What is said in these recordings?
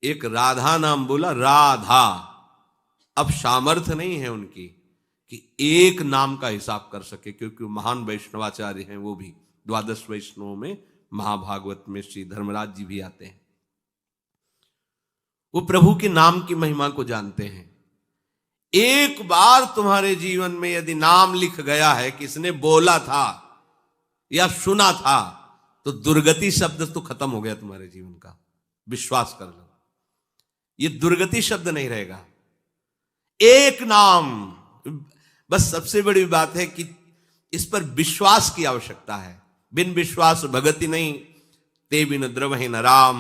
एक राधा नाम बोला, राधा। अब सामर्थ्य नहीं है उनकी कि एक नाम का हिसाब कर सके, क्योंकि महान वैष्णवाचार्य हैं वो भी। द्वादश वैष्णवों में महाभागवत में श्री धर्मराज जी भी आते हैं। वो प्रभु के नाम की महिमा को जानते हैं। एक बार तुम्हारे जीवन में यदि नाम लिख गया है, किसने बोला था या सुना था, तो दुर्गति शब्द तो खत्म हो गया तुम्हारे जीवन का। विश्वास कर लो, ये दुर्गति शब्द नहीं रहेगा। एक नाम, बस सबसे बड़ी बात है कि इस पर विश्वास की आवश्यकता है। बिन विश्वास भगति नहीं, ते बिन द्रवहि न राम।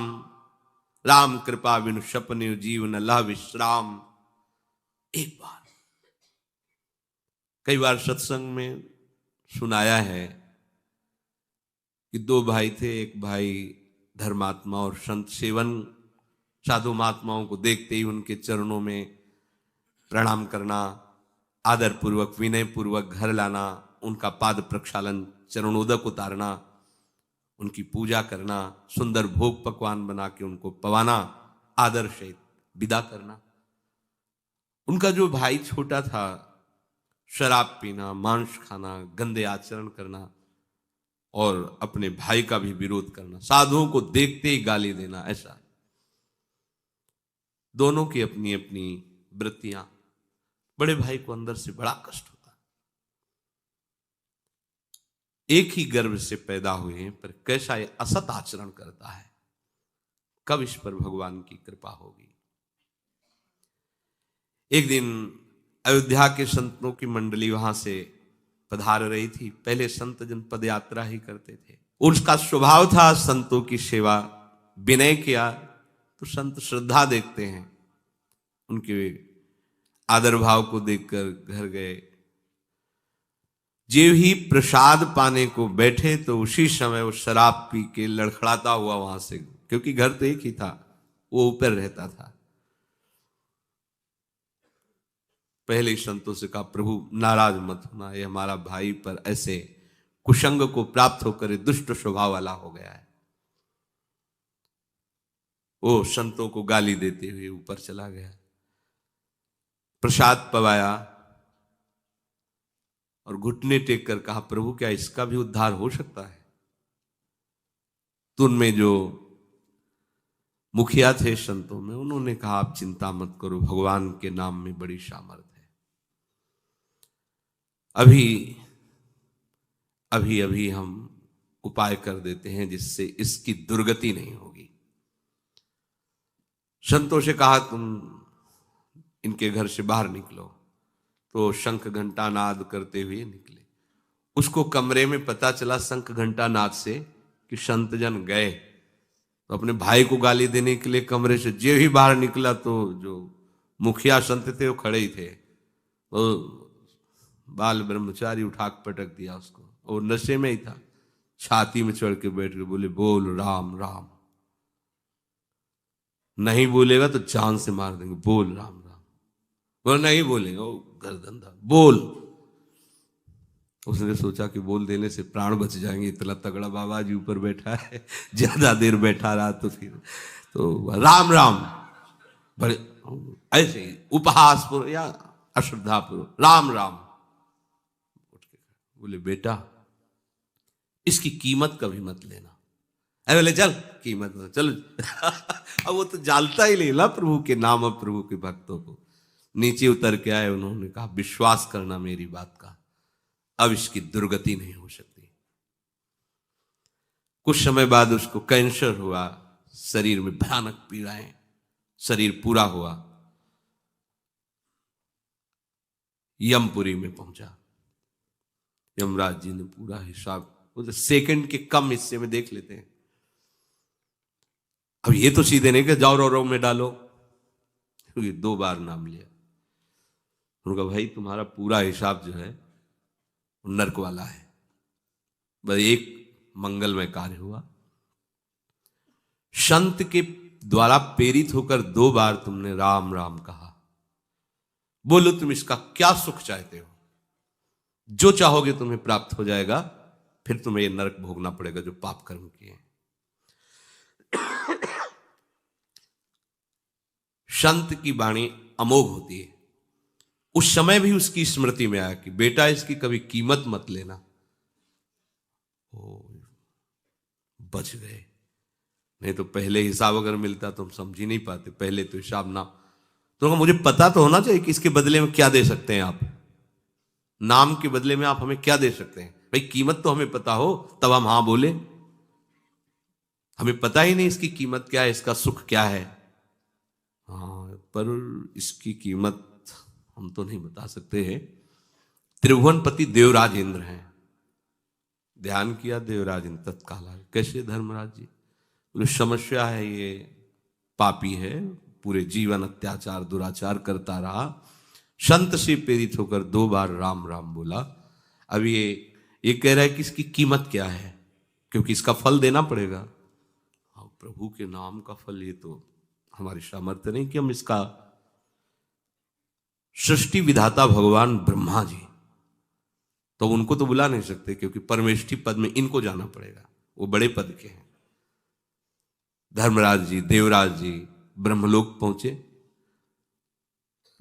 राम कृपा बिनु सपने जीवन लह विश्राम। एक बार, कई बार सत्संग में सुनाया है कि दो भाई थे। एक भाई धर्मात्मा और संत सेवन, साधु महात्माओं को देखते ही उनके चरणों में प्रणाम करना, आदर पूर्वक विनय पूर्वक घर लाना, उनका पाद प्रक्षालन, चरणोदक उतारना, उनकी पूजा करना, सुंदर भोग पकवान बना के उनको पवाना, आदर से विदा करना। उनका जो भाई छोटा था, शराब पीना, मांस खाना, गंदे आचरण करना और अपने भाई का भी विरोध करना, साधुओं को देखते ही गाली देना, ऐसा। दोनों की अपनी अपनी वृत्तियां। बड़े भाई को अंदर से बड़ा कष्ट होता। एक ही गर्भ से पैदा हुए हैं, पर कैसा ये असत आचरण करता है, कब इस पर भगवान की कृपा होगी। एक दिन अयोध्या के संतों की मंडली वहां से पधार रही थी। पहले संत जन पद यात्रा ही करते थे। उसका स्वभाव था संतों की सेवा। विनय किया तो संत श्रद्धा देखते हैं, उनके आदर भाव को देखकर घर गए। जो ही प्रसाद पाने को बैठे तो उसी समय वो शराब पी के लड़खड़ाता हुआ वहां से, क्योंकि घर तो एक ही था, वो ऊपर रहता था। पहले ही संतों से कहा, प्रभु नाराज मत होना, ये हमारा भाई पर ऐसे कुसंग को प्राप्त होकर दुष्ट स्वभाव वाला हो गया है। वो संतों को गाली देते हुए ऊपर चला गया। प्रसाद पवाया और घुटने टेक कर कहा, प्रभु क्या इसका भी उद्धार हो सकता है। तो उनमें जो मुखिया थे संतों में, उन्होंने कहा, आप चिंता मत करो, भगवान के नाम में बड़ी सामर्थ है। अभी अभी हम उपाय कर देते हैं जिससे इसकी दुर्गति नहीं होगी। संतों से कहा, तुम इनके घर से बाहर निकलो। तो शंख घंटा नाद करते हुए निकले। उसको कमरे में पता चला शंख घंटा नाद से कि संत जन गए। तो अपने भाई को गाली देने के लिए कमरे से जे ही बाहर निकला तो जो मुखिया संत थे वो खड़े ही थे। तो बाल ब्रह्मचारी उठा पटक दिया उसको, और नशे में ही था। छाती में चढ़ के बैठ के बोले, बोल राम राम। नहीं बोलेगा तो जान से मार देंगे, बोल राम राम। बोल नहीं बोलेगा, वो गर्दन था, बोल। उसने सोचा कि बोल देने से प्राण बच जाएंगे, इतना तगड़ा बाबा जी ऊपर बैठा है, ज्यादा देर बैठा रहा तो फिर तो राम राम। बड़े ऐसे ही उपहास पूर्व या अश्रद्धा पूर्व राम राम। बोले, बेटा इसकी कीमत कभी मत लेना। अरे बोले, चल कीमत मत, चल। अब वो तो जानता ही नहीं ना प्रभु के नाम और प्रभु के भक्तों को। नीचे उतर के आए, उन्होंने कहा, विश्वास करना मेरी बात का, अब इसकी दुर्गति नहीं हो सकती। कुछ समय बाद उसको कैंसर हुआ, शरीर में भयानक पीड़ाएं, शरीर पूरा हुआ। यमपुरी में पहुंचा। यमराज जी ने पूरा हिसाब, वो तो सेकंड के कम हिस्से में देख लेते हैं। अब ये तो सीधे नहीं कि जाओ रो में डालो, क्योंकि 2 बार नाम लिया। उनका, भाई तुम्हारा पूरा हिसाब जो है नर्क वाला है। बस एक मंगलमय कार्य हुआ, संत के द्वारा प्रेरित होकर 2 बार तुमने राम राम कहा। बोलो तुम इसका क्या सुख चाहते हो, जो चाहोगे तुम्हें प्राप्त हो जाएगा, फिर तुम्हें ये नरक भोगना पड़ेगा जो पाप कर्म किए। संत की वाणी अमोघ होती है। उस समय भी उसकी स्मृति में आया कि बेटा इसकी कभी कीमत मत लेना। ओ, बच गए, नहीं तो पहले हिसाब अगर मिलता तो हम समझ ही नहीं पाते। पहले तो हिसाब ना, तो मुझे पता तो होना चाहिए कि इसके बदले में क्या दे सकते हैं आप, नाम के बदले में आप हमें क्या दे सकते हैं। भाई कीमत तो हमें पता हो तब हम हाँ बोले। हमें पता ही नहीं इसकी कीमत क्या है, इसका सुख क्या है। हाँ, पर इसकी कीमत हम तो नहीं बता सकते हैं। त्रिभुवनपति देवराज इंद्र हैं। ध्यान किया देवराज इंद्र तत्काल आए। कैसे धर्मराज जी, बोले समस्या है, ये पापी है, पूरे जीवन अत्याचार दुराचार करता रहा, संत से प्रेरित होकर 2 बार राम राम बोला। अब ये कह रहा है कि इसकी कीमत क्या है, क्योंकि इसका फल देना पड़ेगा। हाँ, प्रभु के नाम का फल, ये तो हमारी सामर्थ्य नहीं कि हम इसका। सृष्टि विधाता भगवान ब्रह्मा जी, तो उनको तो बुला नहीं सकते क्योंकि परमेष्ठी पद में इनको जाना पड़ेगा, वो बड़े पद के हैं। धर्मराज जी, देवराज जी ब्रह्मलोक पहुंचे।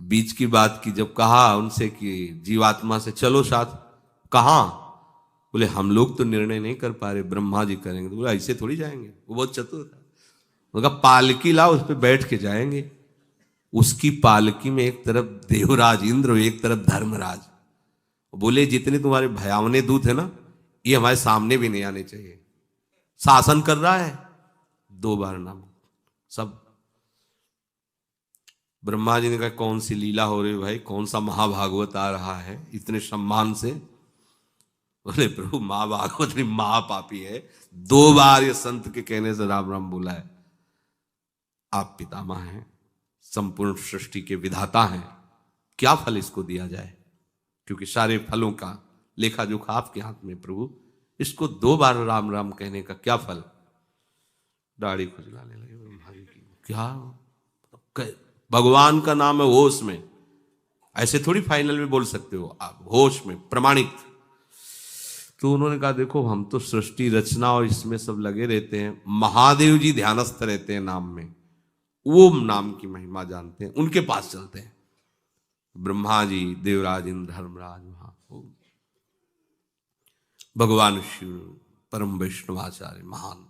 बीच की बात की, जब कहा उनसे कि जीवात्मा से चलो साथ, कहां? बोले हम लोग तो निर्णय नहीं कर पा रहे, ब्रह्मा जी करेंगे। तो बोला ऐसे थोड़ी जाएंगे, वो बहुत चतुर था। बोला पालकी लाओ, उस पर बैठ के जाएंगे। उसकी पालकी में एक तरफ देवराज इंद्र, एक तरफ धर्मराज। बोले जितने तुम्हारे भयावने दूत है ना, ये हमारे सामने भी नहीं आने चाहिए। शासन कर रहा है, 2 बार नाम सब। ब्रह्मा जी ने कहा कौन सी लीला हो रही भाई, कौन सा महाभागवत आ रहा है इतने सम्मान से? बोले प्रभु महाभागवत नहीं, महापापी है, 2 बार ये संत के कहने से राम राम बोला है। आप पितामह हैं, संपूर्ण सृष्टि के विधाता हैं, क्या फल इसको दिया जाए? क्योंकि सारे फलों का लेखा जोखा आपके हाथ में प्रभु, इसको 2 बार राम राम कहने का क्या फल? दाढ़ी खुजलाने लगे ब्रह्मा जी की। क्या भगवान का नाम है, होश में, ऐसे थोड़ी फाइनल में बोल सकते हो आप, होश में प्रमाणित। तो उन्होंने कहा देखो हम तो सृष्टि रचना और इसमें सब लगे रहते हैं, महादेव जी ध्यानस्थ रहते हैं नाम में, वो नाम की महिमा जानते हैं, उनके पास चलते हैं। ब्रह्मा जी, देवराज इंद्र, धर्मराज, वहां भगवान शिव परम वैष्णवाचार्य महान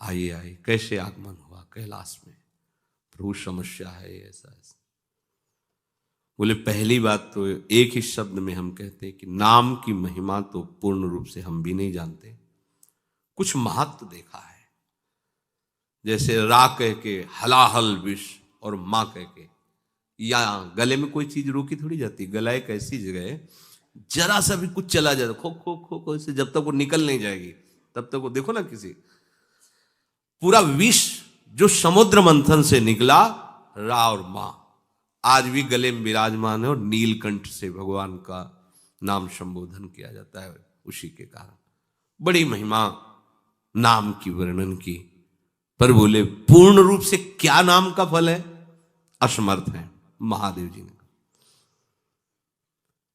आइए कैसे आगमन हुआ कैलाश में? प्रभु समस्या है ऐसा ऐसा। बोले पहली बात तो एक ही शब्द में हम कहते हैं कि नाम की महिमा तो पूर्ण रूप से हम भी नहीं जानते, कुछ महत्व देखा है। जैसे रा कह के हलाहल विष और माँ कह के, या गले में कोई चीज रोकी थोड़ी जाती। गला एक ऐसी जगह है, जरा सा भी कुछ चला जाए खो खो खो खो से, जब तक वो निकल नहीं जाएगी तब तक वो, देखो ना किसी पूरा विष जो समुद्र मंथन से निकला, रा और मां आज भी गले में विराजमान है, और नीलकंठ से भगवान का नाम संबोधन किया जाता है उसी के कारण। बड़ी महिमा नाम की वर्णन की, पर बोले पूर्ण रूप से क्या नाम का फल है? असमर्थ है महादेव जी ने।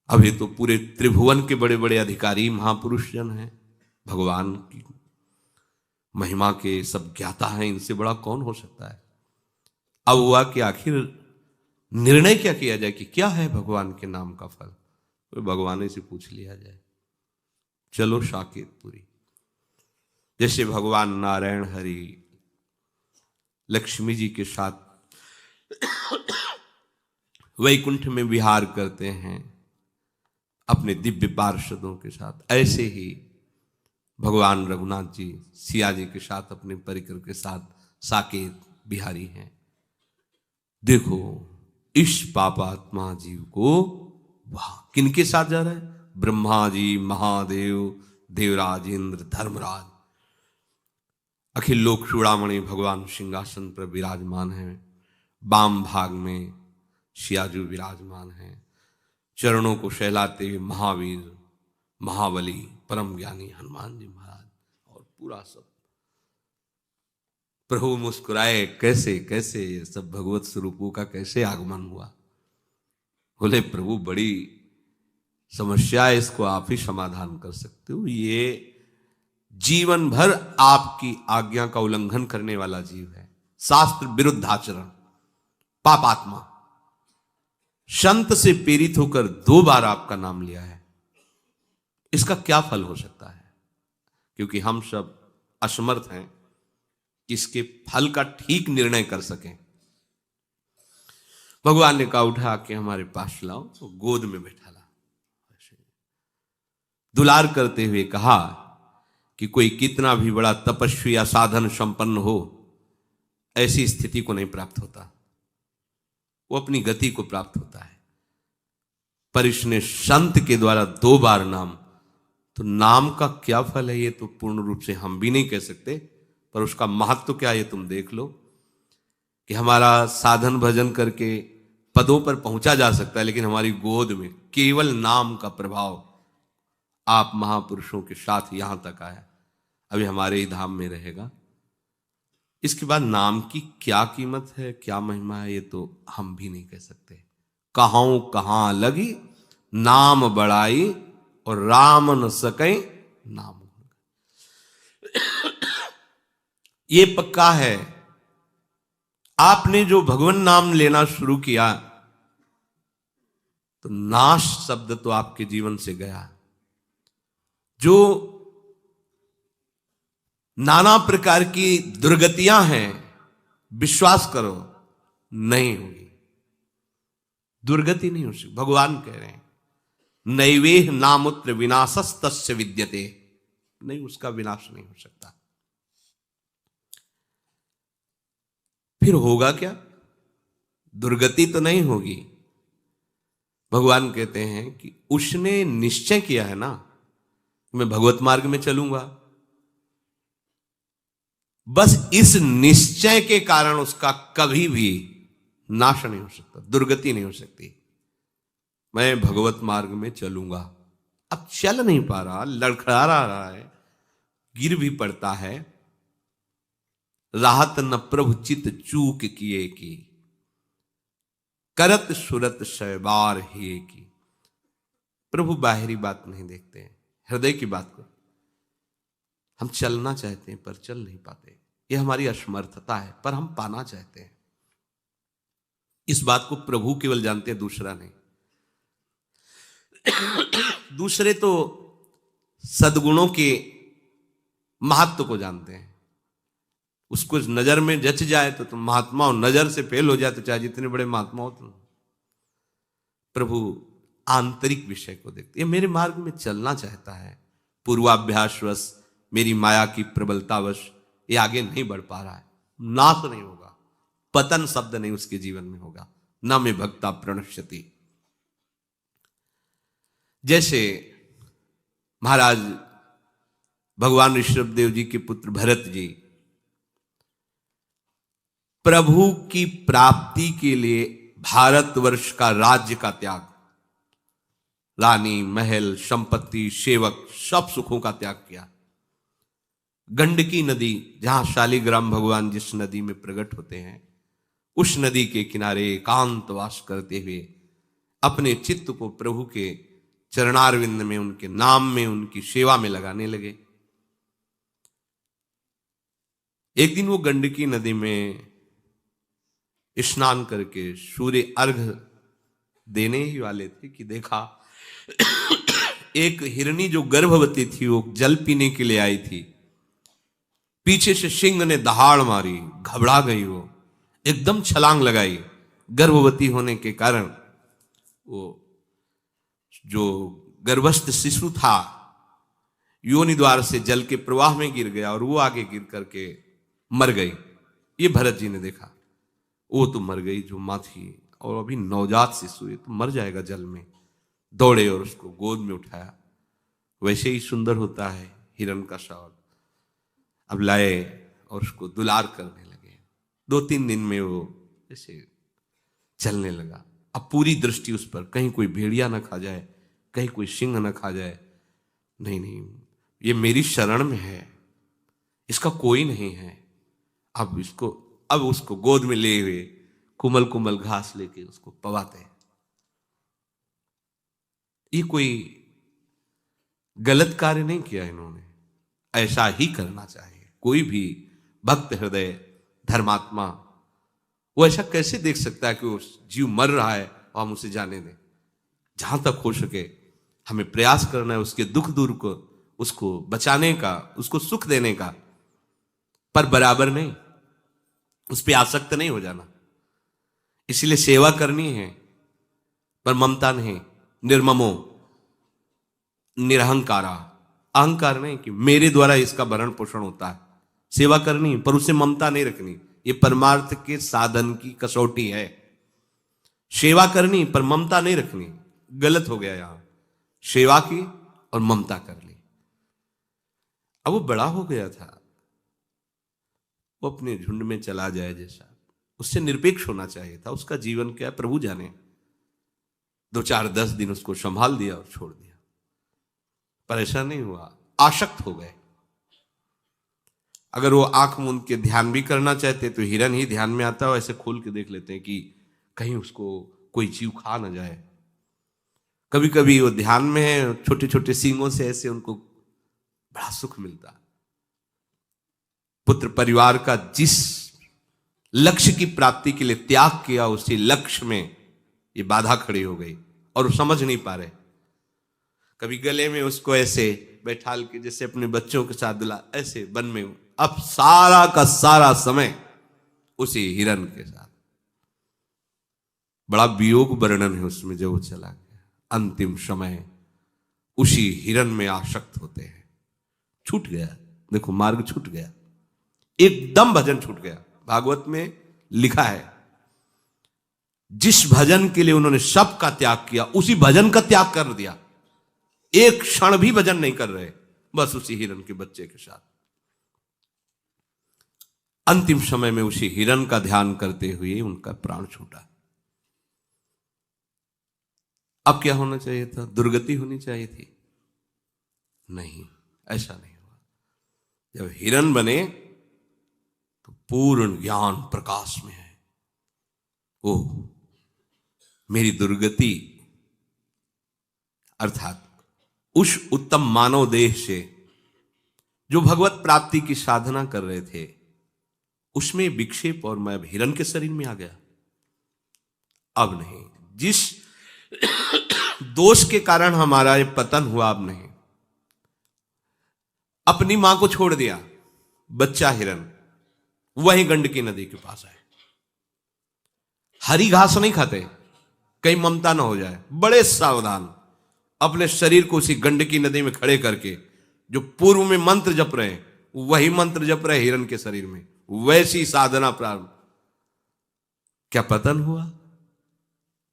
अभी तो पूरे त्रिभुवन के बड़े बड़े अधिकारी महापुरुष जन हैं, भगवान की महिमा के सब ज्ञाता हैं, इनसे बड़ा कौन हो सकता है? अब हुआ कि आखिर निर्णय क्या किया जाए कि क्या है भगवान के नाम का फल? तो भगवान से पूछ लिया जाए, चलो साकेतपुरी। जैसे भगवान नारायण हरि लक्ष्मी जी के साथ वैकुंठ में विहार करते हैं अपने दिव्य पार्षदों के साथ, ऐसे ही भगवान रघुनाथ जी सिया जी के साथ अपने परिकर के साथ साकेत बिहारी हैं। देखो इस पापात्मा जीव को वहां किनके साथ जा रहा है? ब्रह्मा जी, महादेव, देवराज इंद्र, धर्मराज, अखिल लोक चूड़ामणि भगवान सिंहासन पर विराजमान हैं। वाम भाग में सियाजू विराजमान हैं, चरणों को सहलाते हुए महावीर, महाबली, परम ज्ञानी हनुमान जी महाराज, और पूरा सब। प्रभु मुस्कुराए, कैसे कैसे ये सब भगवत स्वरूपों का कैसे आगमन हुआ? बोले प्रभु बड़ी समस्या है, इसको आप ही समाधान कर सकते हो। ये जीवन भर आपकी आज्ञा का उल्लंघन करने वाला जीव है, शास्त्र विरुद्ध आचरण। पापात्मा, संत से प्रेरित होकर 2 बार आपका नाम लिया है, इसका क्या फल हो सकता है? क्योंकि हम सब असमर्थ हैं कि इसके फल का ठीक निर्णय कर सकें। भगवान ने कहा उठा के हमारे पास लाओ, तो गोद में बैठा ला, दुलार करते हुए कहा कि कोई कितना भी बड़ा तपस्वी या साधन संपन्न हो, ऐसी स्थिति को नहीं प्राप्त होता, वो अपनी गति को प्राप्त होता है। पर इसने संत के द्वारा 2 बार नाम, तो नाम का क्या फल है ये तो पूर्ण रूप से हम भी नहीं कह सकते, पर उसका महत्व क्या है ये तुम देख लो कि हमारा साधन भजन करके पदों पर पहुंचा जा सकता है, लेकिन हमारी गोद में केवल नाम का प्रभाव आप महापुरुषों के साथ यहां तक आया, अभी हमारे ही धाम में रहेगा। इसके बाद नाम की क्या कीमत है, क्या महिमा है, ये तो हम भी नहीं कह सकते। कहां कहां लगी नाम बड़ाई, और राम न सके नाम। ये पक्का है, आपने जो भगवान नाम लेना शुरू किया तो नाश शब्द तो आपके जीवन से गया। जो नाना प्रकार की दुर्गतियां हैं, विश्वास करो नहीं होगी, दुर्गति नहीं हो सकती। भगवान कह रहे हैं नैवेह नामुत्र विनाशस्तस्य विद्यते, नहीं, उसका विनाश नहीं हो सकता। फिर होगा क्या? दुर्गति तो नहीं होगी। भगवान कहते हैं कि उसने निश्चय किया है ना, मैं भगवत मार्ग में चलूंगा, बस इस निश्चय के कारण उसका कभी भी नाश नहीं हो सकता, दुर्गति नहीं हो सकती। मैं भगवत मार्ग में चलूंगा, अब चल नहीं पा रहा, लड़खड़ा रहा है, गिर भी पड़ता है, राहत न प्रभु चित चूक किए की, करत सुरत शैबार ही की। प्रभु बाहरी बात नहीं देखते हैं, हृदय की बात को। हम चलना चाहते हैं पर चल नहीं पाते, यह हमारी असमर्थता है, पर हम पाना चाहते हैं। इस बात को प्रभु केवल जानते हैं, दूसरा नहीं। दूसरे तो सद्गुणों के महत्व को जानते हैं, उसको नजर में जच जाए तो तुम महात्मा हो, नजर से फेल हो जाए तो चाहे जितने बड़े महात्मा हो तुम। प्रभु आंतरिक विषय को देखते। ये मेरे मार्ग में चलना चाहता है, पूर्वाभ्यासवश मेरी माया की प्रबलतावश ये आगे नहीं बढ़ पा रहा है, नाश नहीं होगा, पतन शब्द नहीं उसके जीवन में होगा, न में भक्ता प्रणश्यति। जैसे महाराज भगवान ऋषभदेव जी के पुत्र भरत जी प्रभु की प्राप्ति के लिए भारतवर्ष का राज्य का त्याग, रानी, महल, संपत्ति, सेवक, सब सुखों का त्याग किया। गंडकी नदी, जहां शालिग्राम भगवान जिस नदी में प्रकट होते हैं, उस नदी के किनारे एकांतवास करते हुए अपने चित्त को प्रभु के चरणारविंद में, उनके नाम में, उनकी सेवा में लगाने लगे। एक दिन वो गंडकी नदी में स्नान करके सूर्य अर्घ देने ही वाले थे कि देखा एक हिरनी जो गर्भवती थी, वो जल पीने के लिए आई थी, पीछे से सिंह ने दहाड़ मारी, घबरा गई, वो एकदम छलांग लगाई। गर्भवती होने के कारण वो जो गर्भस्थ शिशु था योनि द्वार से जल के प्रवाह में गिर गया और वो आगे गिर करके मर गई। ये भरत जी ने देखा, वो तो मर गई जो मां थी, और अभी नवजात शिशु है तो मर जाएगा जल में। दौड़े और उसको गोद में उठाया, वैसे ही सुंदर होता है हिरण का शौल। अब लाए और उसको दुलार करने लगे। 2-3 दिन में वो जैसे चलने लगा। अब पूरी दृष्टि उस पर, कहीं कोई भेड़िया न खा जाए, कहीं कोई सिंह न खा जाए। नहीं नहीं, ये मेरी शरण में है, इसका कोई नहीं है। अब उसको गोद में ले हुए कुमल कुमल घास लेके उसको पवाते हैं। ये कोई गलत कार्य नहीं किया इन्होंने, ऐसा ही करना चाहिए। कोई भी भक्त हृदय धर्मात्मा वो ऐसा कैसे देख सकता है कि वो जीव मर रहा है और हम उसे जाने दें? जहां तक हो सके हमें प्रयास करना है उसके दुख दूर को, उसको बचाने का, उसको सुख देने का, पर बराबर नहीं, उस पर आसक्त नहीं हो जाना। इसलिए सेवा करनी है, पर ममता नहीं, निर्ममो निरहंकारा, अहंकार नहीं कि मेरे द्वारा इसका भरण पोषण होता है। सेवा करनी पर उससे ममता नहीं रखनी, ये परमार्थ के साधन की कसौटी है। सेवा करनी पर ममता नहीं रखनी, गलत हो गया यहां। सेवा की और ममता कर ली। अब वो बड़ा हो गया था, वो अपने झुंड में चला जाए जैसा, उससे निरपेक्ष होना चाहिए था। उसका जीवन क्या है प्रभु जाने। 2-4-10 दिन उसको संभाल दिया और छोड़ दिया, पर ऐसा नहीं हुआ, आसक्त हो गए। अगर वो आंख मूंद के ध्यान भी करना चाहते तो हिरन ही ध्यान में आता हो, ऐसे खोल के देख लेते हैं कि कहीं उसको कोई जीव खा ना जाए। कभी कभी वो ध्यान में है, छोटे छोटे सींगों से ऐसे उनको बड़ा सुख मिलता। पुत्र परिवार का जिस लक्ष्य की प्राप्ति के लिए त्याग किया, उसी लक्ष्य में ये बाधा खड़ी हो गई और वो समझ नहीं पा रहे। कभी गले में उसको ऐसे बैठाल के जैसे अपने बच्चों के साथ दिला, ऐसे वन में, अब सारा का सारा समय उसी हिरन के साथ। बड़ा वियोग वर्णन है उसमें जब वो चला गया। अंतिम समय उसी हिरन में आसक्त होते हैं। छूट गया, देखो मार्ग छूट गया, एकदम भजन छूट गया। भागवत में लिखा है जिस भजन के लिए उन्होंने सब का त्याग किया, उसी भजन का त्याग कर दिया। एक क्षण भी भजन नहीं कर रहे, बस उसी हिरन के बच्चे के साथ। अंतिम समय में उसी हिरन का ध्यान करते हुए उनका प्राण छूटा। अब क्या होना चाहिए था? दुर्गति होनी चाहिए थी? नहीं, ऐसा नहीं हुआ। जब हिरन बने तो पूर्ण ज्ञान प्रकाश में है। ओह, मेरी दुर्गति अर्थात उस उत्तम मानव देह से जो भगवत प्राप्ति की साधना कर रहे थे, उसमें विक्षेप और मैं अब हिरन के शरीर में आ गया। अब नहीं, जिस दोष के कारण हमारा ये पतन हुआ, अब नहीं। अपनी मां को छोड़ दिया, बच्चा हिरन वही गंडकी नदी के पास है। हरी घास नहीं खाते, कहीं ममता ना हो जाए, बड़े सावधान। अपने शरीर को उसी गंडकी नदी में खड़े करके जो पूर्व में मंत्र जप रहे हैं, वही मंत्र जप रहे हिरन के शरीर में, वैसी साधना प्रारंभ। क्या पतन हुआ?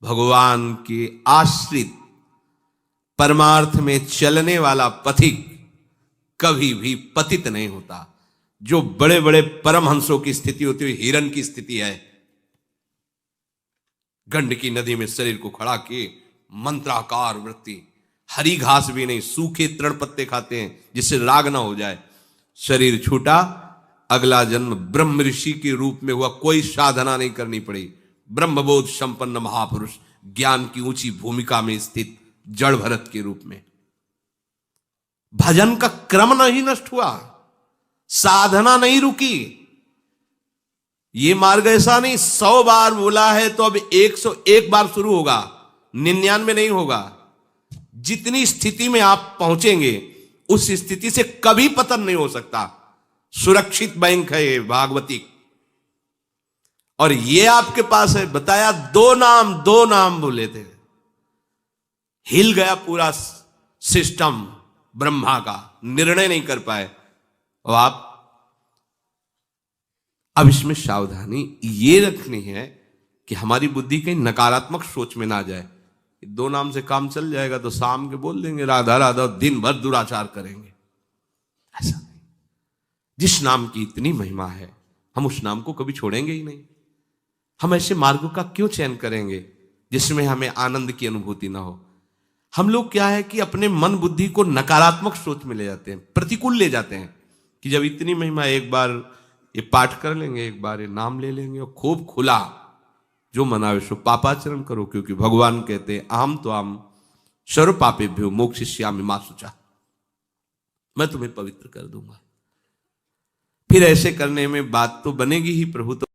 भगवान के आश्रित परमार्थ में चलने वाला पथिक कभी भी पतित नहीं होता। जो बड़े बड़े परमहंसों की स्थिति होती है, हिरन की स्थिति है। गंडकी नदी में शरीर को खड़ा किए, मंत्राकार वृत्ति, हरी घास भी नहीं, सूखे तृण पत्ते खाते हैं जिससे राग ना हो जाए। शरीर छूटा, अगला जन्म ब्रह्म ऋषि के रूप में हुआ, कोई साधना नहीं करनी पड़ी। ब्रह्मबोध संपन्न महापुरुष, ज्ञान की ऊंची भूमिका में स्थित जड़ भरत के रूप में। भजन का क्रम नहीं नष्ट हुआ, साधना नहीं रुकी। ये मार्ग ऐसा नहीं 100 बार बोला है तो अब 101 बार शुरू होगा, 99 नहीं होगा। जितनी स्थिति में आप पहुंचेंगे उस स्थिति से कभी पतन नहीं हो सकता। सुरक्षित बैंक है ये भागवती, और ये आपके पास है। बताया दो नाम बोले थे, हिल गया पूरा सिस्टम ब्रह्मा का, निर्णय नहीं कर पाए। और आप अब इसमें सावधानी ये रखनी है कि हमारी बुद्धि कहीं नकारात्मक सोच में ना जाए। 2 नाम से काम चल जाएगा तो शाम के बोल देंगे राधा राधा, दिन भर दुराचार करेंगे। ऐसा नहीं। जिस नाम की इतनी महिमा है, हम उस नाम को कभी छोड़ेंगे ही नहीं। हम ऐसे मार्गों का क्यों चयन करेंगे जिसमें हमें आनंद की अनुभूति ना हो? हम लोग क्या है कि अपने मन बुद्धि को नकारात्मक सोच में ले जाते हैं, प्रतिकूल ले जाते हैं कि जब इतनी महिमा, एक बार ये पाठ कर लेंगे, एक बार ये नाम ले लेंगे और खूब खुला जो मनावे सो पापाचरण करो, क्योंकि भगवान कहते हैं अहम तो आम सर्व पापेभ्यो मोक्षयिष्यामि मा शुचा, मैं तुम्हें पवित्र कर दूंगा। फिर ऐसे करने में बात तो बनेगी ही, प्रभु तो